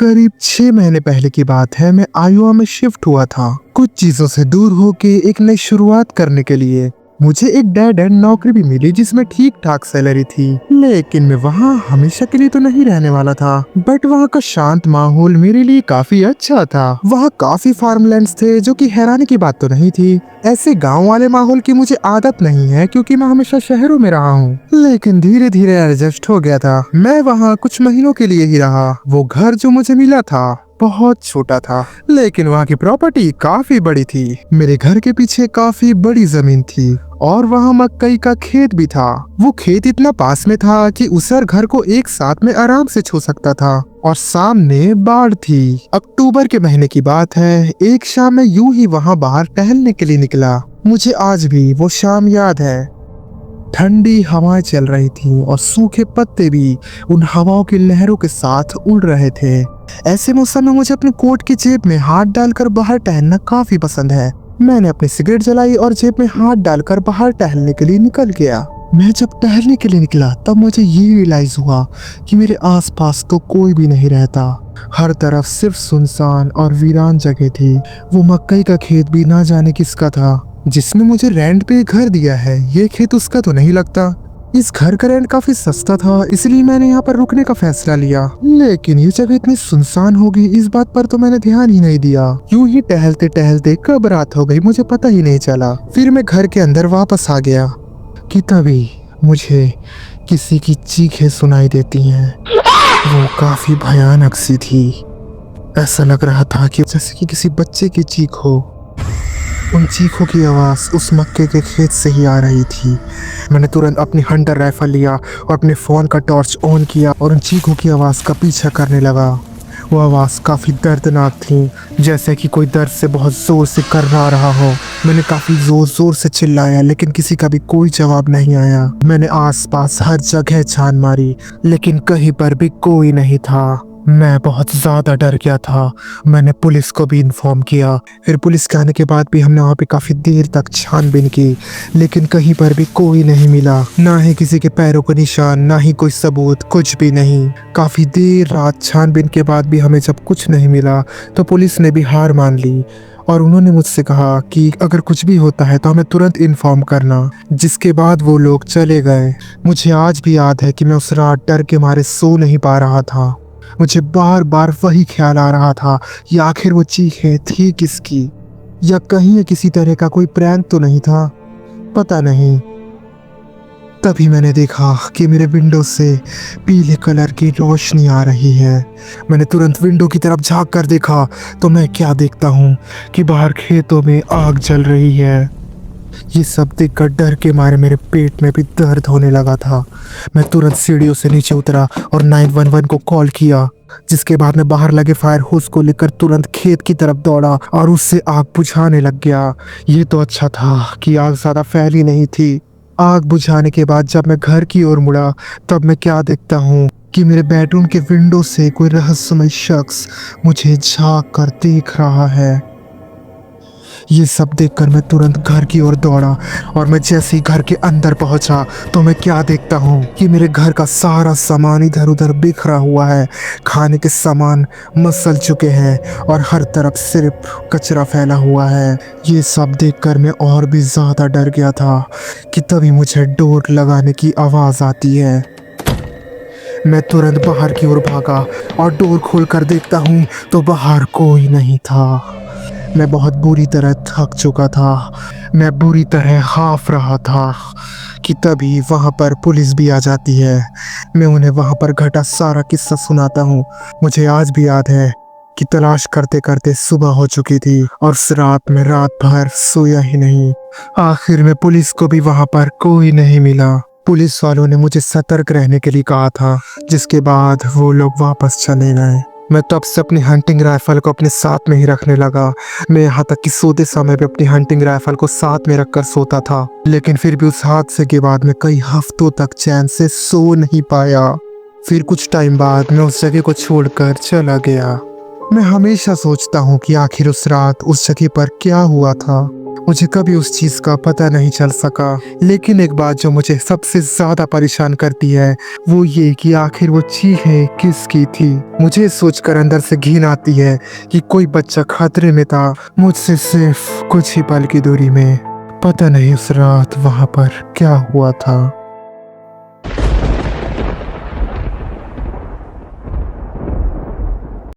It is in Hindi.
करीब 6 महीने पहले की बात है। मैं आयोवा में शिफ्ट हुआ था कुछ चीजों से दूर होके एक नई शुरुआत करने के लिए। मुझे एक डेड एंड नौकरी भी मिली जिसमें ठीक ठाक सैलरी थी, लेकिन मैं वहाँ हमेशा के लिए तो नहीं रहने वाला था। बट वहाँ का शांत माहौल मेरे लिए काफी अच्छा था। वहाँ काफी फार्मलैंड्स थे, जो कि हैरानी की बात तो नहीं थी। ऐसे गांव वाले माहौल की मुझे आदत नहीं है क्योंकि मैं हमेशा शहरों में रहा हूँ, लेकिन धीरे धीरे एडजस्ट हो गया था। मैं वहाँ कुछ महीनों के लिए ही रहा। वो घर जो मुझे मिला था बहुत छोटा था, लेकिन वहाँ की प्रॉपर्टी काफी बड़ी थी। मेरे घर के पीछे काफी बड़ी जमीन थी और वहाँ मकई का खेत भी था। वो खेत इतना पास में था कि उस और घर को एक साथ में आराम से छू सकता था। और सामने बाढ़ थी। अक्टूबर के महीने की बात है। एक शाम मैं यूं ही वहाँ बाहर टहलने के लिए निकला। मुझे आज भी वो शाम याद है। ठंडी हवाएं चल रही थी और सूखे पत्ते भी उन हवाओं की लहरों के साथ उड़ रहे थे। ऐसे मौसम में मुझे अपने कोट की जेब में हाथ डालकर बाहर टहलना काफी पसंद है। मैंने अपनी सिगरेट जलाई और जेब में हाथ डालकर बाहर टहलने के लिए निकल गया। मैं जब टहलने के लिए निकला तब मुझे ये रियलाइज हुआ कि मेरे आसपास तो कोई भी नहीं रहता। हर तरफ सिर्फ सुनसान और वीरान जगह थी। वो मकई का खेत भी ना जाने किसका था। जिसने मुझे रेंट पे घर दिया है, ये खेत उसका तो नहीं लगता। इस घर का रेंट काफी सस्ता था, इसलिए मैंने यहाँ पर रुकने का फैसला लिया। लेकिन ये जगह इतनी सुनसान होगी इस बात पर तो मैंने ध्यान ही नहीं दिया। यूं ही टहलते टहलते कब रात हो गई मुझे पता ही नहीं चला। फिर मैं घर के अंदर वापस आ गया कि तभी मुझे किसी की चीखें सुनाई देती हैं। वो काफी भयानक सी थी। ऐसा लग रहा था कि जैसे कि किसी बच्चे की चीख हो। उन चीखों की आवाज़ उस मक्के के खेत से ही आ रही थी। मैंने तुरंत अपनी हंटर राइफल लिया और अपने फ़ोन का टॉर्च ऑन किया और उन चीखों की आवाज़ का पीछा करने लगा। वो आवाज़ काफ़ी दर्दनाक थी, जैसे कि कोई दर्द से बहुत ज़ोर से कर्रा रहा हो। मैंने काफ़ी ज़ोर ज़ोर से चिल्लाया, लेकिन किसी का भी कोई जवाब नहीं आया। मैंने आसपास हर जगह छान मारी, लेकिन कहीं पर भी कोई नहीं था। मैं बहुत ज़्यादा डर गया था। मैंने पुलिस को भी इन्फॉर्म किया। फिर पुलिस के आने के बाद भी हमने वहाँ पे काफ़ी देर तक छानबीन की, लेकिन कहीं पर भी कोई नहीं मिला। ना ही किसी के पैरों को निशान, ना ही कोई सबूत, कुछ भी नहीं। काफ़ी देर रात छानबीन के बाद भी हमें जब कुछ नहीं मिला तो पुलिस ने भी हार मान ली और उन्होंने मुझसे कहा कि अगर कुछ भी होता है तो हमें तुरंत इन्फॉर्म करना। जिसके बाद वो लोग चले गए। मुझे आज भी याद है कि मैं उस रात डर के मारे सो नहीं पा रहा था। मुझे बार बार वही ख्याल आ रहा था कि आखिर वो चीखें थी किसकी, या कहीं ये किसी तरह का कोई प्रैंक तो नहीं था। पता नहीं। तभी मैंने देखा कि मेरे विंडो से पीले कलर की रोशनी आ रही है। मैंने तुरंत विंडो की तरफ झांक कर देखा तो मैं क्या देखता हूँ कि बाहर खेतों में आग जल रही है। ये सब देखकर डर के मारे मेरे पेट में भी दर्द होने लगा था। मैं तुरंत सीढ़ियों से नीचे उतरा और 911 को कॉल किया, जिसके बाद मैं बाहर लगे फायर होस को लेकर तुरंत खेत की तरफ दौड़ा और उससे आग बुझाने लग गया। ये तो अच्छा था कि आग ज़्यादा फैली नहीं थी। आग बुझाने के बाद जब मैं घर की ओर मुड़ा तब मैं क्या देखता हूँ कि मेरे बेडरूम के विंडो से कोई रहस्यमय शख्स मुझे झांक कर देख रहा है। ये सब देखकर मैं तुरंत घर की ओर दौड़ा और मैं जैसे ही घर के अंदर पहुंचा तो मैं क्या देखता हूँ कि मेरे घर का सारा सामान इधर उधर बिखरा हुआ है। खाने के सामान मसल चुके हैं और हर तरफ सिर्फ कचरा फैला हुआ है। ये सब देखकर मैं और भी ज़्यादा डर गया था कि तभी मुझे डोर लगाने की आवाज़ आती है। मैं तुरंत बाहर की ओर भागा और डोर खोलकर देखता हूँ तो बाहर कोई नहीं था। मैं बहुत बुरी तरह थक चुका था। मैं बुरी तरह हाफ रहा था कि तभी वहाँ पर पुलिस भी आ जाती है। मैं उन्हें वहाँ पर घटा सारा किस्सा सुनाता हूँ। मुझे आज भी याद है कि तलाश करते करते सुबह हो चुकी थी और उस रात में रात भर सोया ही नहीं। आखिर में पुलिस को भी वहाँ पर कोई नहीं मिला। पुलिस वालों ने मुझे सतर्क रहने के लिए कहा था, जिसके बाद वो लोग वापस चले गए। मैं तब से अपनी हंटिंग राइफल को अपने साथ में ही रखने लगा। मैं यहाँ तक कि सोते समय भी अपनी हंटिंग राइफल को साथ में रखकर सोता था, लेकिन फिर भी उस हादसे के बाद मैं कई हफ्तों तक चैन से सो नहीं पाया। फिर कुछ टाइम बाद मैं उस जगह को छोड़कर चला गया। मैं हमेशा सोचता हूँ कि आखिर उस रात उस जगह पर क्या हुआ था। मुझे कभी उस चीज का पता नहीं चल सका। लेकिन एक बात जो मुझे सबसे ज्यादा परेशान करती है वो ये कि आखिर वो चीखें किसकी थी। मुझे सोचकर अंदर से घिन आती है कि कोई बच्चा खतरे में था, मुझसे सिर्फ कुछ ही पल की दूरी में। पता नहीं उस रात वहां पर क्या हुआ था।